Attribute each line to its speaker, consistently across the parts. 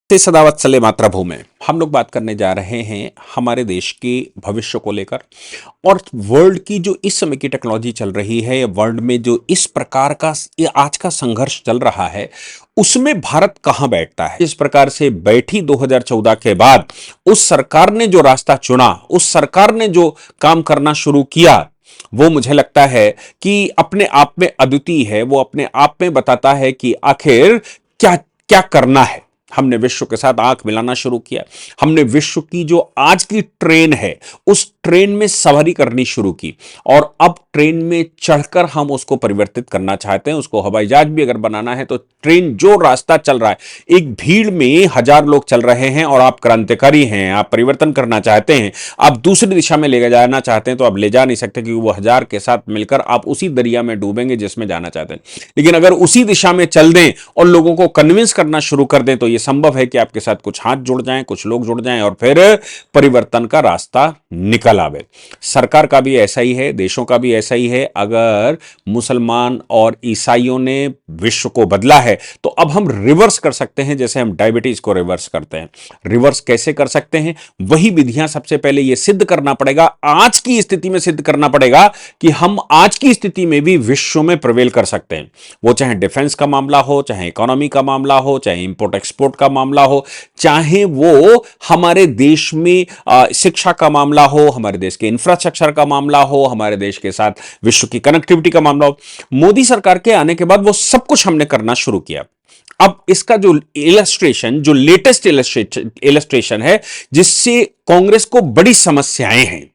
Speaker 1: ते सदावत्सले मातृभूमि। हम लोग बात करने जा रहे हैं हमारे देश के भविष्य को लेकर और वर्ल्ड की जो इस समय की टेक्नोलॉजी चल रही है, वर्ल्ड में जो इस प्रकार का ये आज का संघर्ष चल रहा है, उसमें भारत कहां बैठता है। इस प्रकार से बैठी 2014 के बाद उस सरकार ने जो रास्ता चुना, उस सरकार ने जो काम करना शुरू किया, वो मुझे लगता है कि अपने आप में अद्वितीय है। वो अपने आप में बताता है कि आखिर क्या क्या करना है। हमने विश्व के साथ आंख मिलाना शुरू किया। हमने विश्व की जो आज की ट्रेन है, उस ट्रेन में सवारी करनी शुरू की और अब ट्रेन में चढ़कर हम उसको परिवर्तित करना चाहते हैं। उसको हवाई जहाज भी अगर बनाना है तो ट्रेन जो रास्ता चल रहा है, एक भीड़ में हजार लोग चल रहे हैं और आप क्रांतिकारी हैं, आप परिवर्तन करना चाहते हैं, आप दूसरी दिशा में ले जाना चाहते हैं, तो आप ले जा नहीं सकते क्योंकि वो हजार के साथ मिलकर आप उसी दरिया में डूबेंगे जिसमें जाना चाहते हैं। लेकिन अगर उसी दिशा में चल दें और लोगों को कन्विंस करना शुरू कर दें तो ये संभव है कि आपके साथ कुछ हाथ जुड़ जाएं, कुछ लोग जुड़ जाएं और फिर परिवर्तन का रास्ता निकल आवे। सरकार का भी ऐसा ही है, देशों का भी ऐसा ही है। अगर मुसलमान और ईसाइयों ने विश्व को बदला है तो अब हम रिवर्स कर सकते हैं, जैसे हम डायबिटीज को रिवर्स करते हैं। रिवर्स कैसे कर सकते हैं? वही विधियां सबसे पहले यह सिद्ध करना पड़ेगा, आज की स्थिति में सिद्ध करना पड़ेगा कि हम आज की स्थिति में भी विश्व में प्रवेल कर सकते हैं। वो चाहे डिफेंस का मामला हो, चाहे इकोनॉमी का मामला हो, चाहे इंपोर्ट एक्सपोर्ट का मामला हो, चाहे वो हमारे देश में शिक्षा का मामला हो, हमारे देश के इंफ्रास्ट्रक्चर का मामला हो, हमारे देश के साथ विश्व की कनेक्टिविटी का मामला हो। मोदी सरकार के आने के बाद वो सब कुछ हमने करना शुरू किया। अब इसका जो इलस्ट्रेशन, जो लेटेस्ट इलस्ट्रेशन है, जिससे कांग्रेस को बड़ी समस्याएं हैं।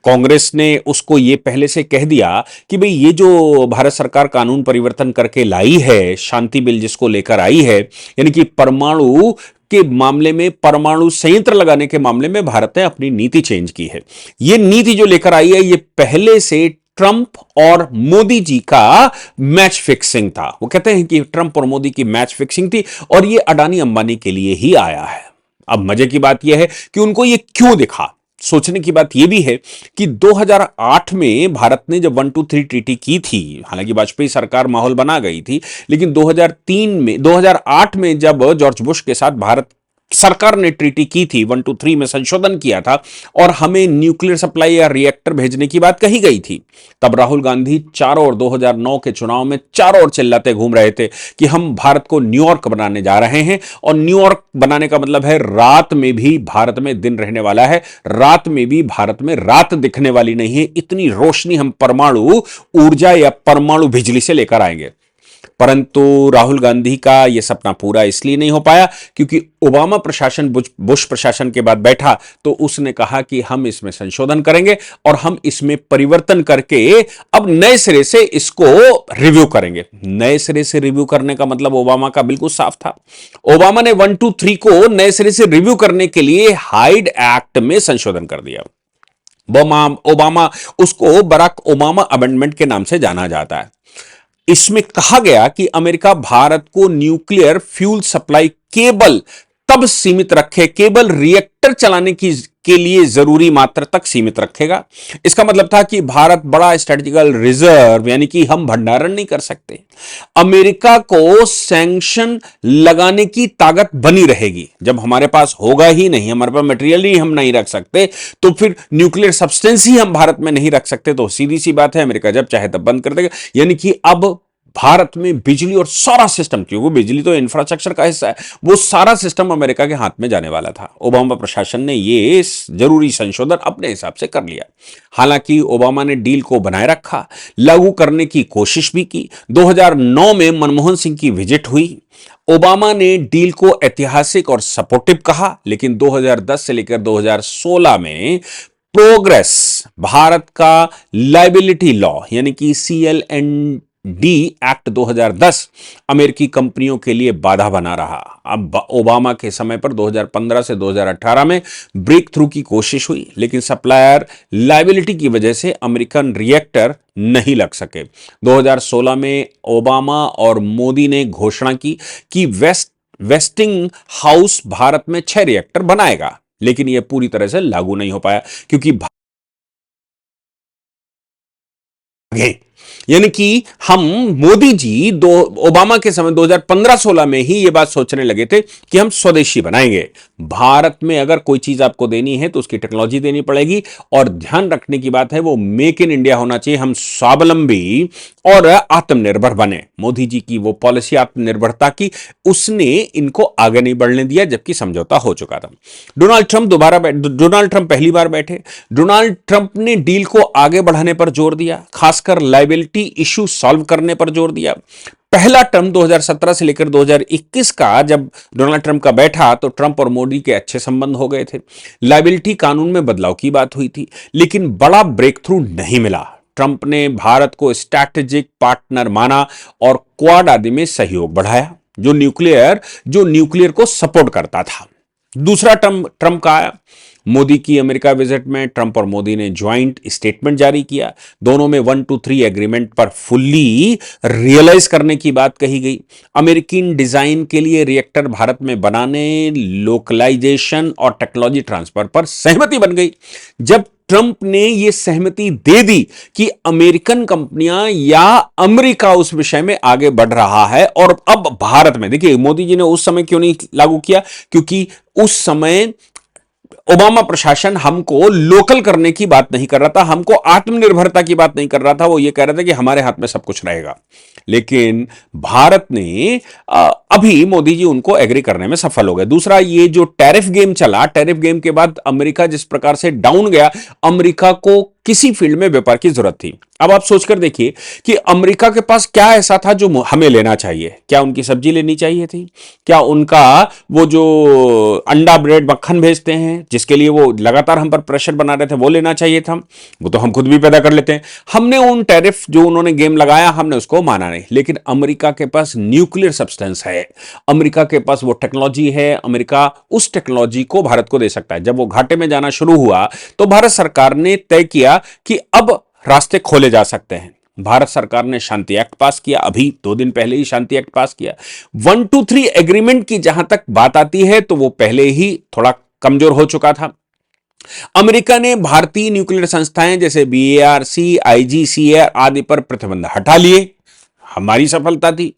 Speaker 1: कांग्रेस ने उसको ये पहले से कह दिया कि भाई ये जो भारत सरकार कानून परिवर्तन करके लाई है, शांति बिल जिसको लेकर आई है, यानी कि परमाणु के मामले में, परमाणु संयंत्र लगाने के मामले में भारत ने अपनी नीति चेंज की है। ये नीति जो लेकर आई है, ये पहले से ट्रंप और मोदी जी का मैच फिक्सिंग था। वो कहते हैं कि ट्रंप और मोदी की मैच फिक्सिंग थी और ये अडानी अंबानी के लिए ही आया है। अब मजे की बात यह है कि उनको ये क्यों दिखा। सोचने की बात यह भी है कि 2008 में भारत ने जब 123 ट्रीटी की थी, हालांकि वाजपेयी सरकार माहौल बना गई थी, लेकिन 2008 में जब जॉर्ज बुश के साथ भारत सरकार ने ट्रीटी की थी, 123 में संशोधन किया था और हमें न्यूक्लियर सप्लाई या रिएक्टर भेजने की बात कही गई थी, तब राहुल गांधी चारों ओर 2009 के चुनाव में चारों ओर चिल्लाते घूम रहे थे कि हम भारत को न्यूयॉर्क बनाने जा रहे हैं। और न्यूयॉर्क बनाने का मतलब है रात में भी भारत में दिन रहने वाला है, रात में भी भारत में रात दिखने वाली नहीं है। इतनी रोशनी हम परमाणु ऊर्जा या परमाणु बिजली से लेकर आएंगे। परंतु राहुल गांधी का यह सपना पूरा इसलिए नहीं हो पाया क्योंकि ओबामा प्रशासन बुश प्रशासन के बाद बैठा तो उसने कहा कि हम इसमें संशोधन करेंगे और हम इसमें परिवर्तन करके अब नए सिरे से इसको रिव्यू करेंगे। नए सिरे से रिव्यू करने का मतलब ओबामा का बिल्कुल साफ था। ओबामा ने 123 को नए सिरे से रिव्यू करने के लिए हाइड एक्ट में संशोधन कर दिया। ओबामा, उसको बराक ओबामा अमेंडमेंट के नाम से जाना जाता है। इसमें कहा गया कि अमेरिका भारत को न्यूक्लियर फ्यूल सप्लाई केवल तब सीमित रखे, केवल रिएक्टर चलाने के लिए जरूरी मात्रा तक सीमित रखेगा। इसका मतलब था कि भारत बड़ा स्ट्रेटेजिकल रिजर्व, यानी कि हम भंडारण नहीं कर सकते। अमेरिका को सैंक्शन लगाने की ताकत बनी रहेगी। जब हमारे पास होगा ही नहीं, हमारे पास मटेरियल ही हम नहीं रख सकते, तो फिर न्यूक्लियर सब्सटेंस ही हम भारत में नहीं रख सकते, तो सीधी सी बात है अमेरिका जब चाहे तब बंद कर देगा। यानी कि अब भारत में बिजली और सारा सिस्टम, क्योंकि बिजली तो इंफ्रास्ट्रक्चर का हिस्सा है, वो सारा सिस्टम अमेरिका के हाथ में जाने वाला था। ओबामा प्रशासन ने ये जरूरी संशोधन अपने हिसाब से कर लिया। हालांकि ओबामा ने डील को बनाए रखा, लागू करने की कोशिश भी की। 2009 में मनमोहन सिंह की विजिट हुई। ओबामा ने डील को ऐतिहासिक और सपोर्टिव कहा, लेकिन 2010 से लेकर 2016 में प्रोग्रेस, भारत का लायबिलिटी लॉ यानी कि CL&D एक्ट 2010 अमेरिकी कंपनियों के लिए बाधा बना रहा। अब ओबामा के समय पर 2015 से 2018 में ब्रेक थ्रू की कोशिश हुई, लेकिन सप्लायर लायबिलिटी की वजह से अमेरिकन रिएक्टर नहीं लग सके। 2016 में ओबामा और मोदी ने घोषणा की कि वेस्टिंग हाउस भारत में 6 रिएक्टर बनाएगा, लेकिन यह पूरी तरह से लागू नहीं हो पाया क्योंकि यानी कि हम मोदी जी दो ओबामा के समय 2015-16 में ही ये बात सोचने लगे थे कि हम स्वदेशी बनाएंगे। भारत में अगर कोई चीज आपको देनी है तो उसकी टेक्नोलॉजी देनी पड़ेगी और ध्यान रखने की बात है वो मेक इन इंडिया होना चाहिए। हम स्वावलंबी और आत्मनिर्भर बने। मोदी जी की वो पॉलिसी आत्मनिर्भरता की, उसने इनको आगे नहीं बढ़ने दिया, जबकि समझौता हो चुका था। डोनाल्ड ट्रंप पहली बार बैठे। डोनाल्ड ट्रंप ने डील को आगे बढ़ाने पर जोर दिया, खासकर लायबिलिटी इशू सॉल्व करने पर जोर दिया। पहला टर्म 2017 से लेकर 2021 का जब डोनाल्ड ट्रंप का बैठा तो ट्रंप और मोदी के अच्छे संबंध हो गए थे। लायबिलिटी कानून में बदलाव की बात हुई थी, लेकिन बड़ा ब्रेक थ्रू नहीं मिला। ट्रंप ने भारत को स्ट्रैटेजिक पार्टनर माना और क्वाड आदि में सहयोग बढ़ाया, जो न्यूक्लियर को सपोर्ट करता था। दूसरा टर्म ट्रंप का आया। मोदी की अमेरिका विजिट में ट्रंप और मोदी ने ज्वाइंट स्टेटमेंट जारी किया। दोनों में 1-2-3 एग्रीमेंट पर फुल्ली रियलाइज करने की बात कही गई। अमेरिकन डिजाइन के लिए रिएक्टर भारत में बनाने, लोकलाइजेशन और टेक्नोलॉजी ट्रांसफर पर सहमति बन गई। जब ट्रंप ने यह सहमति दे दी कि अमेरिकन कंपनियां या अमेरिका उस विषय में आगे बढ़ रहा है और अब भारत में, देखिए मोदी जी ने उस समय क्यों नहीं लागू किया, क्योंकि उस समय ओबामा प्रशासन हमको लोकल करने की बात नहीं कर रहा था, हमको आत्मनिर्भरता की बात नहीं कर रहा था। वो ये कह रहा था कि हमारे हाथ में सब कुछ रहेगा। लेकिन भारत ने अभी मोदी जी उनको एग्री करने में सफल हो गए। दूसरा, ये जो टैरिफ गेम चला, टैरिफ गेम के बाद अमेरिका जिस प्रकार से डाउन गया, अमेरिका को किसी फील्ड में व्यापार की जरूरत थी। अब आप सोचकर देखिए कि अमेरिका के पास क्या ऐसा था जो हमें लेना चाहिए। क्या उनकी सब्जी लेनी चाहिए थी? क्या उनका वो जो अंडा ब्रेड मक्खन भेजते हैं जिसके लिए वो लगातार हम पर प्रेशर बना रहे थे, वो लेना चाहिए था? वो तो हम खुद भी पैदा कर लेते हैं। हमने उन टैरिफ जो उन्होंने गेम लगाया, हमने उसको माना नहीं। लेकिन अमेरिका के पास न्यूक्लियर सब्सटेंस है, अमेरिका के पास वो टेक्नोलॉजी है, अमेरिका उस टेक्नोलॉजी को भारत को दे सकता है। जब वो घाटे में जाना शुरू हुआ तो भारत सरकार ने तय किया कि अब रास्ते खोले जा सकते हैं। भारत सरकार ने शांति एक्ट पास किया, अभी 2 दिन पहले ही शांति एक्ट पास किया। 1-2-3 एग्रीमेंट की जहां तक बात आती है तो वो पहले ही थोड़ा कमजोर हो चुका था। अमेरिका ने भारतीय न्यूक्लियर संस्थाएं जैसे बीएआरसी, आईजीसीए आदि पर प्रतिबंध हटा लिए, हमारी सफलता थी।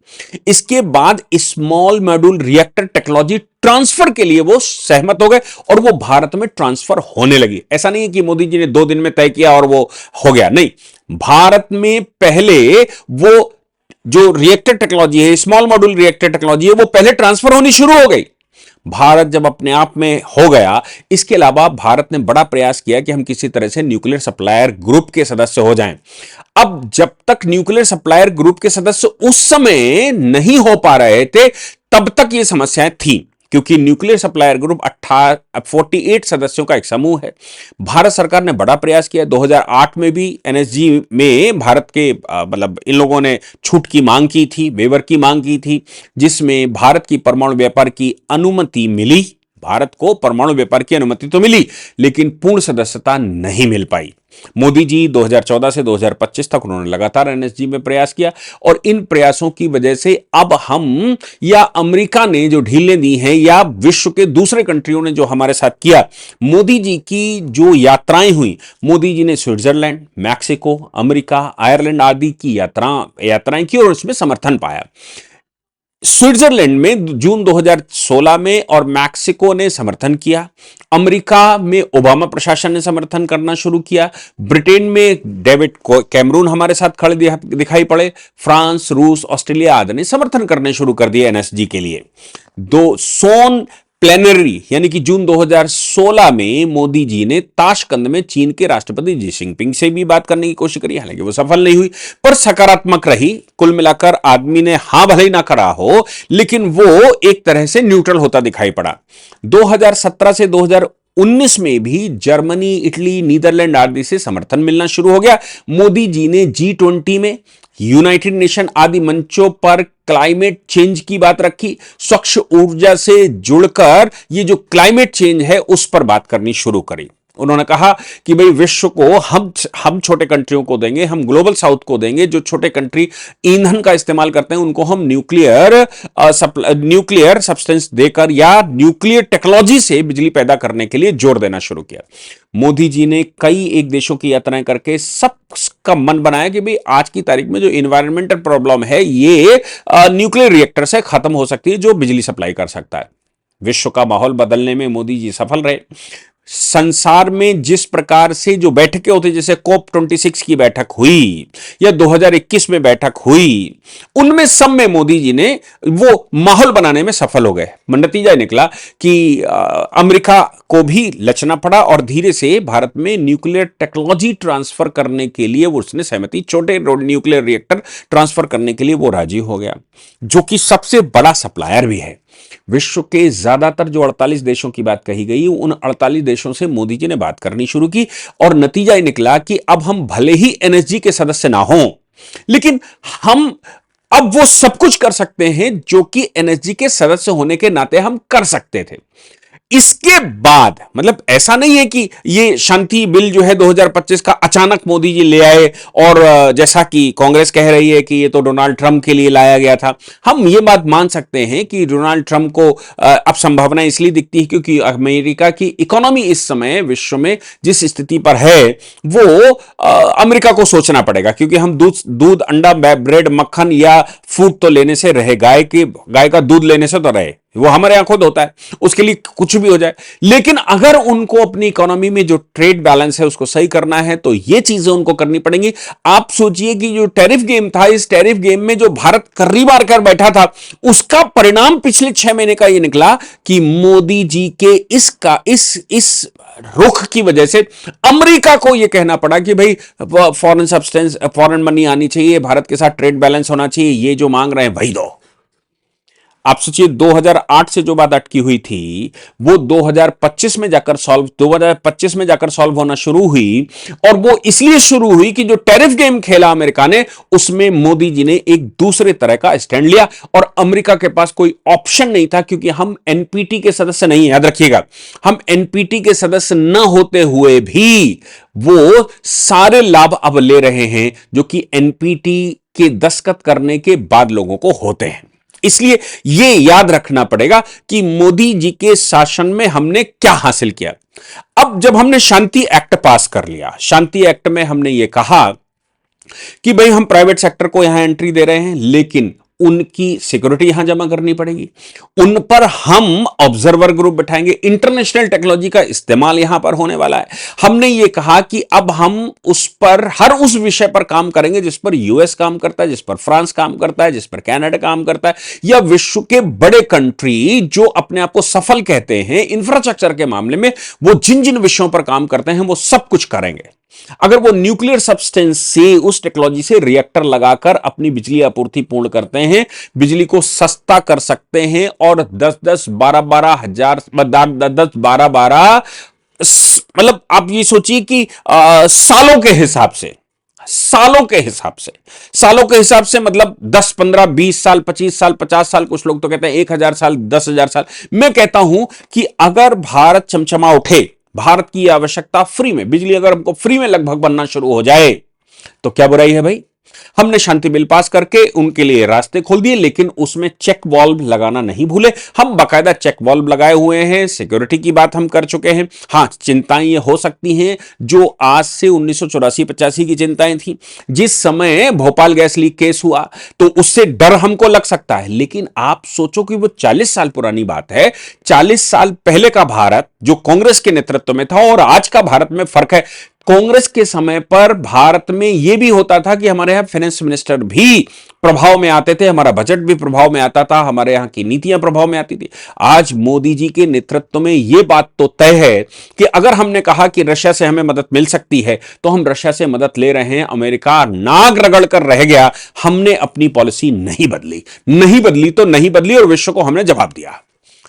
Speaker 1: इसके बाद small module reactor technology transfer के लिए वो सहमत हो गए और वो भारत में ट्रांसफर होने लगी। ऐसा नहीं है कि मोदी जी ने 2 दिन में तय किया और वो हो गया, नहीं। भारत में पहले वो जो रिएक्टर टेक्नोलॉजी है, स्मॉल मॉड्यूल रिएक्टर टेक्नोलॉजी है, वो पहले ट्रांसफर होनी शुरू हो गई। भारत जब अपने आप में हो गया, इसके अलावा भारत ने बड़ा प्रयास किया कि हम किसी तरह से न्यूक्लियर सप्लायर ग्रुप के सदस्य हो जाएं। अब जब तक न्यूक्लियर सप्लायर ग्रुप के सदस्य उस समय नहीं हो पा रहे थे, तब तक ये समस्याएं थी, क्योंकि न्यूक्लियर सप्लायर ग्रुप 48 सदस्यों का एक समूह है। भारत सरकार ने बड़ा प्रयास किया। 2008 में भी एनएसजी में भारत के मतलब इन लोगों ने छूट की मांग की थी, वेवर की मांग की थी, जिसमें भारत की परमाणु व्यापार की अनुमति मिली। भारत को परमाणु व्यापार की अनुमति तो मिली, लेकिन पूर्ण सदस्यता नहीं मिल पाई। मोदी जी 2014 से 2025 तक उन्होंने लगातार एनएसजी में प्रयास किया और इन प्रयासों की वजह से अब हम या अमेरिका ने जो ढीलें दी हैं या विश्व के दूसरे कंट्रियों ने जो हमारे साथ किया, मोदी जी की जो यात्राएं हुई, मोदी जी ने स्विट्जरलैंड, मैक्सिको, अमेरिका, आयरलैंड आदि की यात्राएं की और उसमें समर्थन पाया। स्विट्जरलैंड में जून 2016 में और मैक्सिको ने समर्थन किया। अमेरिका में ओबामा प्रशासन ने समर्थन करना शुरू किया। ब्रिटेन में डेविड कैमरून हमारे साथ खड़े दिखाई पड़े। फ्रांस, रूस, ऑस्ट्रेलिया आदि ने समर्थन करने शुरू कर दिया एनएसजी के लिए। सोन प्लेनरी यानी कि जून 2016 में मोदी जी ने ताशकंद में चीन के राष्ट्रपति जी जिनपिंग से भी बात करने की कोशिश करी, हालांकि वो सफल नहीं हुई, पर सकारात्मक रही। कुल मिलाकर आदमी ने हां भले ही ना करा हो, लेकिन वो एक तरह से न्यूट्रल होता दिखाई पड़ा। 2017 से 2019 में भी जर्मनी, इटली, नीदरलैंड आदि से समर्थन मिलना शुरू हो गया। मोदी जी ने G20 में, यूनाइटेड नेशन आदि मंचों पर क्लाइमेट चेंज की बात रखी। स्वच्छ ऊर्जा से जुड़कर ये जो क्लाइमेट चेंज है उस पर बात करनी शुरू करी। उन्होंने कहा कि भाई विश्व को हम छोटे कंट्रियों को देंगे, हम ग्लोबल साउथ को देंगे। जो छोटे कंट्री ईंधन का इस्तेमाल करते हैं उनको हम न्यूक्लियर सब्सटेंस देकर या न्यूक्लियर टेक्नोलॉजी से बिजली पैदा करने के लिए जोर देना शुरू किया। मोदी जी ने कई एक देशों की यात्राएं करके सब का मन बनाया कि भाई आज की तारीख में जो इन्वायरमेंटल प्रॉब्लम है ये न्यूक्लियर रिएक्टर से खत्म हो सकती है, जो बिजली सप्लाई कर सकता है। विश्व का माहौल बदलने में मोदी जी सफल रहे। संसार में जिस प्रकार से जो बैठकें होती, जैसे कोप 26 की बैठक हुई या 2021 में बैठक हुई, उनमें सब में मोदी जी ने वो माहौल बनाने में सफल हो गए। नतीजा निकला कि अमेरिका को भी लचना पड़ा और धीरे से भारत में न्यूक्लियर टेक्नोलॉजी ट्रांसफर करने के लिए वो उसने सहमति, छोटे न्यूक्लियर रिएक्टर ट्रांसफर करने के लिए वो राजी हो गया, जो कि सबसे बड़ा सप्लायर भी है। विश्व के ज्यादातर जो 48 देशों की बात कही गई, उन 48 देशों से मोदी जी ने बात करनी शुरू की और नतीजा ही निकला कि अब हम भले ही एनएसजी के सदस्य ना हों, लेकिन हम अब वो सब कुछ कर सकते हैं जो कि एनएसजी के सदस्य होने के नाते हम कर सकते थे। इसके बाद मतलब ऐसा नहीं है कि ये शांति बिल जो है 2025 का अचानक मोदी जी ले आए और जैसा कि कांग्रेस कह रही है कि ये तो डोनाल्ड ट्रंप के लिए लाया गया था। हम ये बात मान सकते हैं कि डोनाल्ड ट्रंप को अब संभावना इसलिए दिखती है क्योंकि अमेरिका की इकोनॉमी इस समय विश्व में जिस स्थिति पर है वो अमेरिका को सोचना पड़ेगा, क्योंकि हम दूध अंडा ब्रेड मक्खन या फूड तो लेने से रहे, गाय का दूध लेने से तो रहे, वो हमारे यहां खुद होता है, उसके लिए कुछ भी हो जाए। लेकिन अगर उनको अपनी इकोनॉमी में जो ट्रेड बैलेंस है उसको सही करना है तो ये चीजें उनको करनी पड़ेंगी। आप सोचिए कि जो टैरिफ गेम था, इस टैरिफ गेम में जो भारत कर्री मार कर बैठा था, उसका परिणाम पिछले 6 महीने का ये निकला कि मोदी जी के इस रुख की वजह से अमेरिका को यह कहना पड़ा कि भाई फॉरेन मनी आनी चाहिए, भारत के साथ ट्रेड बैलेंस होना चाहिए, ये जो मांग रहे हैं वही दो। आप सोचिए 2008 से जो बात अटकी हुई थी वो 2025 में जाकर सॉल्व होना शुरू हुई, और वो इसलिए शुरू हुई कि जो टैरिफ गेम खेला अमेरिका ने, उसमें मोदी जी ने एक दूसरे तरह का स्टैंड लिया और अमेरिका के पास कोई ऑप्शन नहीं था, क्योंकि हम एनपीटी के सदस्य नहीं, याद रखिएगा, हम एनपीटी के सदस्य न होते हुए भी वो सारे लाभ अब ले रहे हैं जो कि एनपीटी के दस्तखत करने के बाद लोगों को होते हैं। इसलिए यह याद रखना पड़ेगा कि मोदी जी के शासन में हमने क्या हासिल किया। अब जब हमने शांति एक्ट पास कर लिया, शांति एक्ट में हमने यह कहा कि भाई हम प्राइवेट सेक्टर को यहां एंट्री दे रहे हैं, लेकिन उनकी सिक्योरिटी यहां जमा करनी पड़ेगी, उन पर हम ऑब्जर्वर ग्रुप बैठाएंगे, इंटरनेशनल टेक्नोलॉजी का इस्तेमाल यहां पर होने वाला है। हमने यह कहा कि अब हम उस पर हर उस विषय पर काम करेंगे जिस पर यूएस काम करता है, जिस पर फ्रांस काम करता है, जिस पर कनाडा काम करता है, या विश्व के बड़े कंट्री जो अपने आप को सफल कहते हैं इंफ्रास्ट्रक्चर के मामले में, वो जिन जिन विषयों पर काम करते हैं वो सब कुछ करेंगे। अगर वो न्यूक्लियर सब्सटेंस से, उस टेक्नोलॉजी से रिएक्टर लगाकर अपनी बिजली आपूर्ति पूर्ण करते हैं, बिजली को सस्ता कर सकते हैं और 10-10, 12-12 हजार, 10-12 मतलब आप ये सोचिए कि सालों के हिसाब से मतलब 10, 15, 20 साल, 25 साल, 50 साल, कुछ लोग तो कहते हैं 1000 साल, 10,000 साल। मैं कहता हूं कि अगर भारत चमचमा उठे, भारत की आवश्यकता फ्री में बिजली अगर हमको फ्री में लगभग बनना शुरू हो जाए तो क्या बुराई है भाई। हमने शांति बिल पास करके उनके लिए रास्ते खोल दिए, लेकिन उसमें चेक वाल्व लगाना नहीं भूले। हम बाकायदा चेक वाल्व लगाए हुए हैं, सिक्योरिटी की बात हम कर चुके हैं। हां, चिंताएं ये हो सकती हैं जो आज से 1984-85 की चिंताएं थी, जिस समय भोपाल गैस लीक केस हुआ, तो उससे डर हमको लग सकता है। लेकिन आप सोचो कि वो 40 साल पुरानी बात है। 40 साल पहले का भारत जो कांग्रेस के नेतृत्व में था और आज का भारत में फर्क है। कांग्रेस के समय पर भारत में यह भी होता था कि हमारे यहां फाइनेंस मिनिस्टर भी प्रभाव में आते थे, हमारा बजट भी प्रभाव में आता था, हमारे यहां की नीतियां प्रभाव में आती थी। आज मोदी जी के नेतृत्व में यह बात तो तय है कि अगर हमने कहा कि रशिया से हमें मदद मिल सकती है तो हम रशिया से मदद ले रहे हैं। अमेरिका नाक रगड़ कर रह गया, हमने अपनी पॉलिसी नहीं बदली तो नहीं बदली और विश्व को हमने जवाब दिया।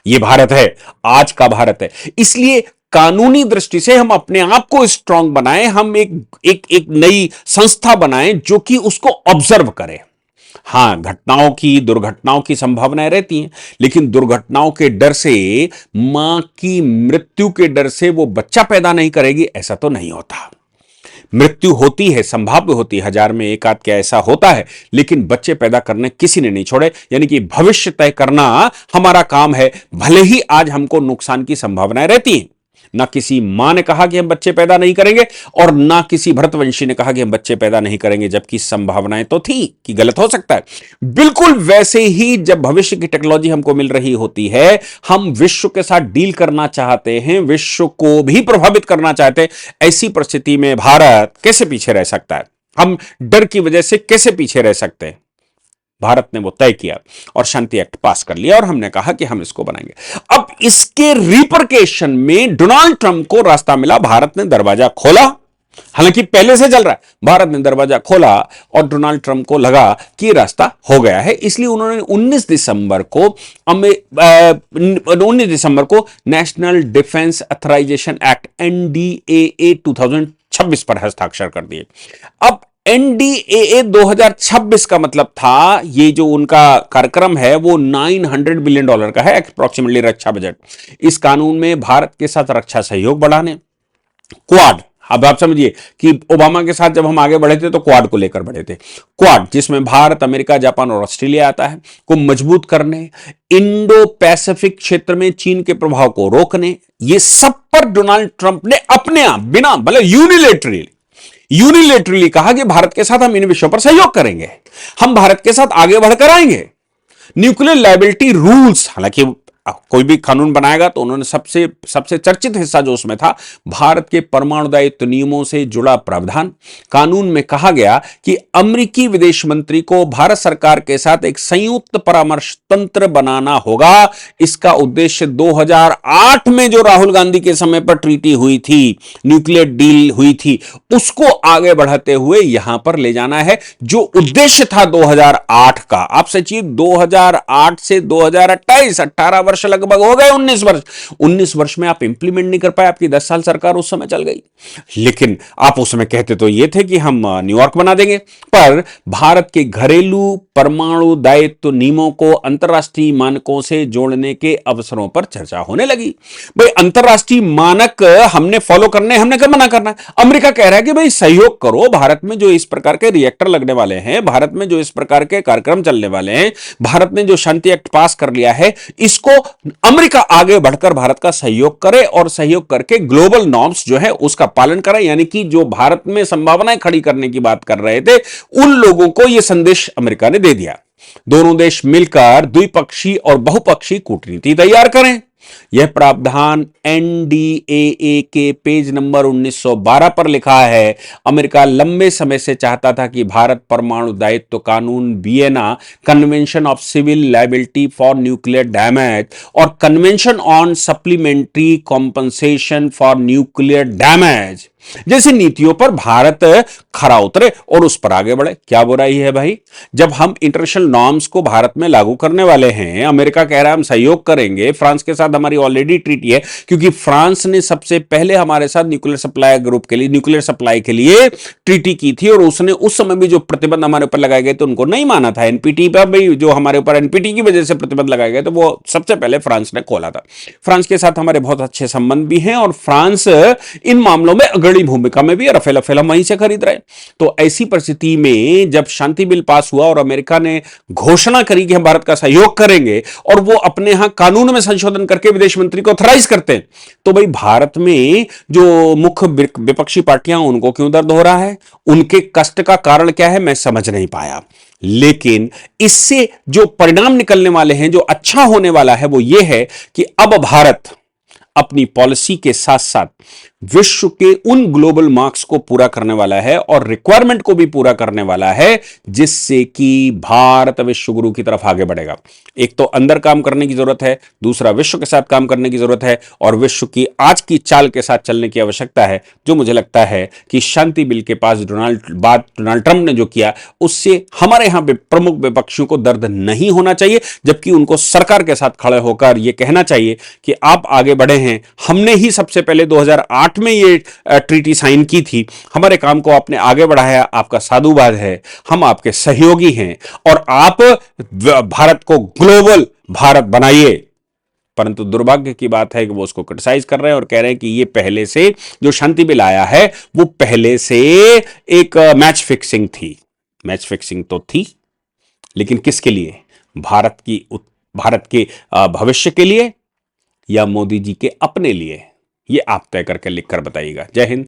Speaker 1: यह भारत है, आज का भारत है। इसलिए कानूनी दृष्टि से हम अपने आप को स्ट्रांग बनाएं, हम एक नई संस्था बनाएं जो कि उसको ऑब्जर्व करे। हां, दुर्घटनाओं की संभावनाएं रहती हैं, लेकिन दुर्घटनाओं के डर से, मां की मृत्यु के डर से वो बच्चा पैदा नहीं करेगी, ऐसा तो नहीं होता। मृत्यु होती है, संभाव्य होती है, 1000 में एक आध क्या ऐसा होता है, लेकिन बच्चे पैदा करने किसी ने नहीं छोड़े। यानी कि भविष्य तय करना हमारा काम है, भले ही आज हमको नुकसान की संभावनाएं रहती हैं। ना किसी मां ने कहा कि हम बच्चे पैदा नहीं करेंगे और ना किसी भरतवंशी ने कहा कि हम बच्चे पैदा नहीं करेंगे, जबकि संभावनाएं तो थी कि गलत हो सकता है। बिल्कुल वैसे ही जब भविष्य की टेक्नोलॉजी हमको मिल रही होती है, हम विश्व के साथ डील करना चाहते हैं, विश्व को भी प्रभावित करना चाहते हैं, ऐसी परिस्थिति में भारत कैसे पीछे रह सकता है? हम डर की वजह से कैसे पीछे रह सकते हैं? भारत ने वो तय किया और शांति एक्ट पास कर लिया और हमने कहा कि हम इसको बनाएंगे। अब इसके रिपरकेशन में डोनाल्ड ट्रंप को रास्ता मिला, भारत ने दरवाजा खोला। हालांकि पहले से चल रहा है, भारत ने दरवाजा खोला और डोनाल्ड ट्रंप को लगा कि रास्ता हो गया है, इसलिए उन्होंने 19 दिसंबर को national defence authorisation act NDAA 2026 पर हस्ताक्षर कर दिए। अब NDAA 2026 का मतलब था, ये जो उनका कार्यक्रम है वो $900 बिलियन का है, अप्रोक्सीमेटली रक्षा बजट। इस कानून में भारत के साथ रक्षा सहयोग बढ़ाने, क्वाड, अब आप समझिए कि ओबामा के साथ जब हम आगे बढ़े थे तो क्वाड को लेकर बढ़े थे। क्वाड जिसमें भारत, अमेरिका, जापान और ऑस्ट्रेलिया आता है, को मजबूत करने, इंडो पैसिफिक क्षेत्र में चीन के प्रभाव को रोकने, ये सब पर डोनाल्ड ट्रंप ने अपने आप बिना मतलब यूनिलेटरली कहा कि भारत के साथ हम इन विषयों पर सहयोग करेंगे, हम भारत के साथ आगे बढ़कर आएंगे। न्यूक्लियर लायबिलिटी रूल्स, हालांकि कोई भी कानून बनाएगा तो उन्होंने सबसे चर्चित हिस्सा जो उसमें था, भारत के परमाणु दायित्व नियमों से जुड़ा प्रावधान। कानून में कहा गया कि अमेरिकी विदेश मंत्री को भारत सरकार के साथ एक संयुक्त परामर्श तंत्र बनाना होगा। इसका उद्देश्य 2008 में जो राहुल गांधी के समय पर ट्रीटी हुई थी, न्यूक्लियर डील हुई थी, उसको आगे बढ़ाते हुए यहां पर ले जाना है। जो उद्देश्य था 2008 का, आप सोचिए 2008 से 2028 18 वर्ष लगभग हो गए, 19 वर्ष में आप इंप्लीमेंट नहीं कर पाए, आपकी 10 साल सरकार उस समय चल गई। लेकिन आप उस समय कहते तो ये थे कि हम न्यूयॉर्क बना देंगे, पर भारत के घरेलू परमाणु दायित्व नियमों को अंतरराष्ट्रीय मानकों से जोड़ने के अवसरों पर चर्चा होने लगी। भाई अंतरराष्ट्रीय मानक हमने फॉलो करने, हमने कब मना करना है? अमेरिका कह रहा है कि भाई सहयोग करो, भारत में जो इस प्रकार के रिएक्टर लगने वाले हैं, भारत में जो इस प्रकार के कार्यक्रम चलने वाले हैं, भारत ने जो शांति एक्ट पास कर लिया है, इसको अमेरिका आगे बढ़कर भारत का सहयोग करे और सहयोग करके ग्लोबल नॉर्म्स जो है उसका पालन करे। यानी कि जो भारत में संभावनाएं खड़ी करने की बात कर रहे थे, उन लोगों को यह संदेश अमेरिका ने दे दिया। दोनों देश मिलकर द्विपक्षीय और बहुपक्षीय कूटनीति तैयार करें। यह प्रावधान NDAA के पेज नंबर 1912 पर लिखा है। अमेरिका लंबे समय से चाहता था कि भारत परमाणु दायित्व कानून, Vienna convention of civil liability for nuclear damage और convention on supplementary compensation for nuclear damage जैसी नीतियों पर भारत खरा उतरे और उस पर आगे बढ़े। क्या बुराई है भाई? जब हम इंटरनेशनल नॉर्म्स को भारत में लागू करने वाले हैं, अमेरिका कह रहा है हम सहयोग करेंगे, फ्रांस के साथ हमारी ऑलरेडी ट्रीटी है, क्योंकि फ्रांस ने सबसे पहले हमारे साथ न्यूक्लियर सप्लाई ग्रुप के लिए, न्यूक्लियर सप्लाई के लिए ट्रीटी की थी और उसने उस समय भी जो प्रतिबंध हमारे ऊपर लगाए गए थे उनको नहीं माना था। एनपीटी पर भी जो हमारे ऊपर एनपीटी की वजह से प्रतिबंध लगाए गए थे वो सबसे पहले फ्रांस ने खोला था। फ्रांस के साथ हमारे बहुत अच्छे संबंध भी हैं और फ्रांस इन मामलों में अग्रणी भूमिका में भी, रफेल हम वहीं से खरीद रहे। तो ऐसी परिस्थिति में जब शांति बिल पास हुआ और अमेरिका ने घोषणा करी कि हम भारत का सहयोग करेंगे और वो अपने यहां कानून में संशोधन करके विदेश मंत्री को ऑथराइज करते हैं, तो भाई भारत में जो मुख्य विपक्षी पार्टियां, उनको क्यों दर्द हो रहा है? उनके कष्ट का कारण क्या है, मैं समझ नहीं पाया। लेकिन इससे जो परिणाम निकलने वाले हैं, जो अच्छा होने वाला है, वो ये है कि अब भारत अपनी पॉलिसी के साथ साथ विश्व के उन ग्लोबल मार्क्स को पूरा करने वाला है और रिक्वायरमेंट को भी पूरा करने वाला है, जिससे कि भारत विश्व गुरु की तरफ आगे बढ़ेगा। एक तो अंदर काम करने की जरूरत है, दूसरा विश्व के साथ काम करने की जरूरत है और विश्व की आज की चाल के साथ चलने की आवश्यकता है। जो मुझे लगता है कि शांति बिल के पास डोनाल्ड ट्रंप ने जो किया, उससे हमारे यहां प्रमुख विपक्षियों को दर्द नहीं होना चाहिए, जबकि उनको सरकार के साथ खड़े होकर यह कहना चाहिए कि आप आगे बढ़े हैं, हमने ही सबसे पहले 2008 में ये ट्रीटी साइन की थी, हमारे काम को आपने आगे बढ़ाया, आपका साधुवाद है, हम आपके सहयोगी हैं और आप भारत को ग्लोबल भारत बनाइए। परंतु दुर्भाग्य की बात है कि वो उसको क्रिटिसाइज कर रहे हैं और कह रहे हैं कि ये पहले से जो शांति बिल आया है वो पहले से एक मैच फिक्सिंग थी। मैच फिक्सिंग तो थी, लेकिन किसके लिए? भारत के भविष्य के लिए या मोदी जी के अपने लिए? ये आप तय करके लिख कर बताइएगा। जय हिंद।